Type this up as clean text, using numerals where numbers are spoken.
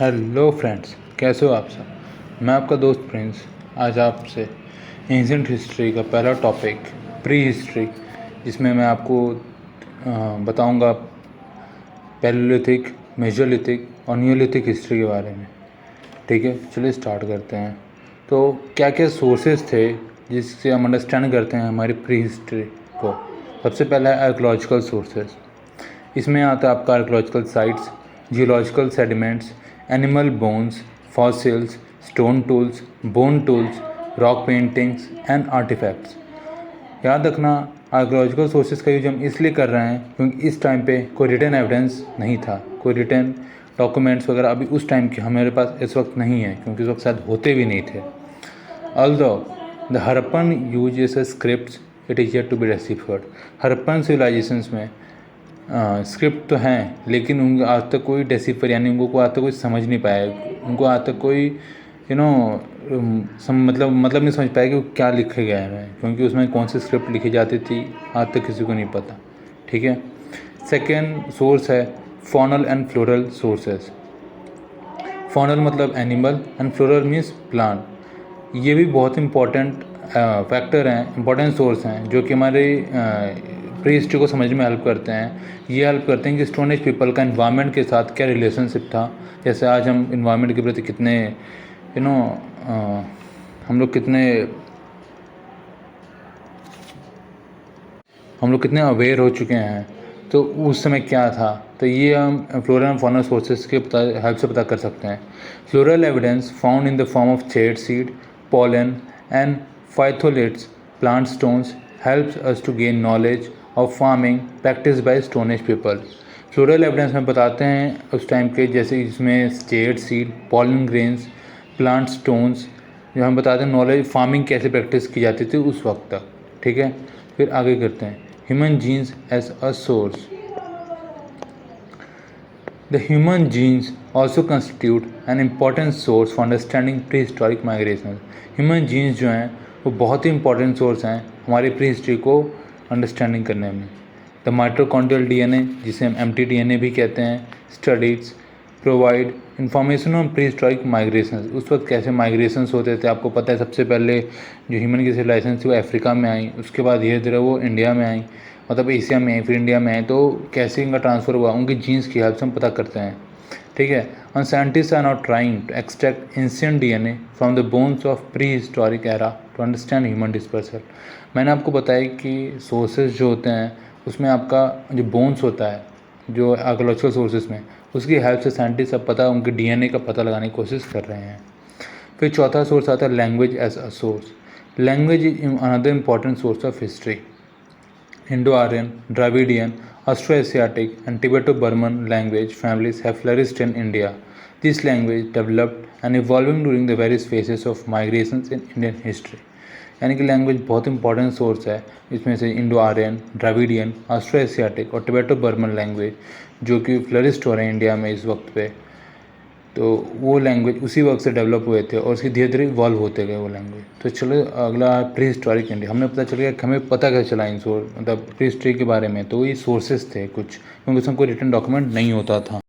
Hello friends, कैसे हो आप सब। मैं आपका दोस्त प्रिंस आज आपसे एंशिएंट हिस्ट्री का पहला टॉपिक प्री हिस्ट्री, जिसमें मैं आपको बताऊंगा पैलेलिथिक, मेसोलिथिक और नियोलिथिक हिस्ट्री के बारे में। ठीक है, चलिए स्टार्ट करते हैं। तो क्या क्या सोर्सेज थे जिससे हम अंडरस्टैंड करते हैं हमारी प्री हिस्ट्री को। सबसे पहला है आर्कोलॉजिकल सोर्सेज। इसमें आता है आपका archaeological sites, geological sediments, animal bones, fossils, stone tools, bone tools, rock paintings and artefacts. याद रखना, आर्कोलॉजिकल सोर्सेज का यूज हम इसलिए कर रहे हैं क्योंकि इस टाइम पे कोई रिटन एविडेंस नहीं था, कोई रिटन डॉक्यूमेंट्स वगैरह अभी उस टाइम के हमारे पास इस वक्त नहीं है, क्योंकि उस वक्त शायद होते भी नहीं थे। Although the Harappan use as script, it is yet to be deciphered. Harappan civilisations में स्क्रिप्ट तो हैं, लेकिन उनको आज तक कोई डेसिफर यानी उनको आज तक कोई समझ नहीं पाया, उनको आज तक कोई मतलब नहीं समझ पाया कि वो क्या लिखे गया है, क्योंकि उसमें कौन सी स्क्रिप्ट लिखी जाती थी आज तक किसी को नहीं पता। ठीक है। सेकेंड सोर्स है faunal and floral sources. Faunal मतलब animal and floral means plant. ये भी बहुत इंपॉर्टेंट फैक्टर हैं, इंपॉर्टेंट सोर्स हैं, जो कि हमारे प्री हिस्ट्री को समझने में हेल्प करते हैं। ये हेल्प करते हैं कि स्टोन एज पीपल का इन्वायरमेंट के साथ क्या रिलेशनशिप था। जैसे आज हम इन्वायरमेंट के प्रति कितने हम लोग कितने अवेयर हो चुके हैं, तो उस समय क्या था। तो ये हम फ्लोरल एंड फॉनल सोर्सेज के हेल्प से पता कर सकते हैं। Floral evidence found in the form of चेड seed, pollen and phytoliths, plant stones helps us to gain knowledge of farming practiced by Stone Age people. Floral evidence में बताते हैं उस टाइम के, जैसे इसमें चेड seed, pollen grains, plant stones, जो हम बताते हैं नॉलेज फार्मिंग कैसे प्रैक्टिस की जाती थी उस वक्त तक। ठीक है, फिर आगे करते हैं human genes as a source. The human genes also constitute an important source for understanding prehistoric migration. Human genes जो हैं वो बहुत ही इंपॉर्टेंट सोर्स हैं हमारी प्री हिस्ट्री को अंडरस्टैंडिंग करने में। द माइटोकॉन्ड्रियल डीएनए, जिसे हम mtDNA भी कहते हैं, studies provide information on pre historic migration. उस वक्त कैसे माइग्रेशंस होते थे आपको पता है। सबसे पहले जो ह्यूमन की सिविलाइजेशन थी वो अफ्रीका में आई, उसके बाद धीरे धीरे वो इंडिया में आई, मतलब एशिया में आई, फिर इंडिया में आए। तो कैसे इनका ट्रांसफ़र हुआ, उनकी जीन्स की हेल्प से हम पता करते हैं। ठीक है। And scientist are not trying to extract ancient DNA from the bones of prehistoric era to understand human dispersal. मैंने आपको बताया कि सोर्सेज जो होते हैं उसमें आपका जो बोन्स होता है, जो आर्कोलॉजिकल सोर्सेज में, उसकी हेल्प से साइंटिस्ट अब पता उनके डीएनए का पता लगाने की कोशिश कर रहे हैं। फिर चौथा सोर्स आता है language as a source. Language is another important source of history. Indo-Aryan, Dravidian, Austroasiatic and Tibeto-Burman language families have flourished in India. This language developed and evolving during the various phases of migrations in Indian history. यानी कि language बहुत important source है। इसमें से Indo Aryan, Dravidian, Austroasiatic और Tibeto Burman language जो कि flourished हो रहे हैं इंडिया में इस वक्त पे, तो वो लैंग्वेज उसी वक्त से डेवलप हुए थे और उसकी धीरे धीरे इवॉल्व होते गए वो लैंग्वेज। तो चलो अगला प्री हिस्टोरिक इंडिया। हमने पता चल गया कि हमें पता कैसे चला इन मतलब प्री हिस्ट्री के बारे में, तो ये सोर्सेज थे कुछ, क्योंकि उसमें कोई रिटन डॉक्यूमेंट नहीं होता था।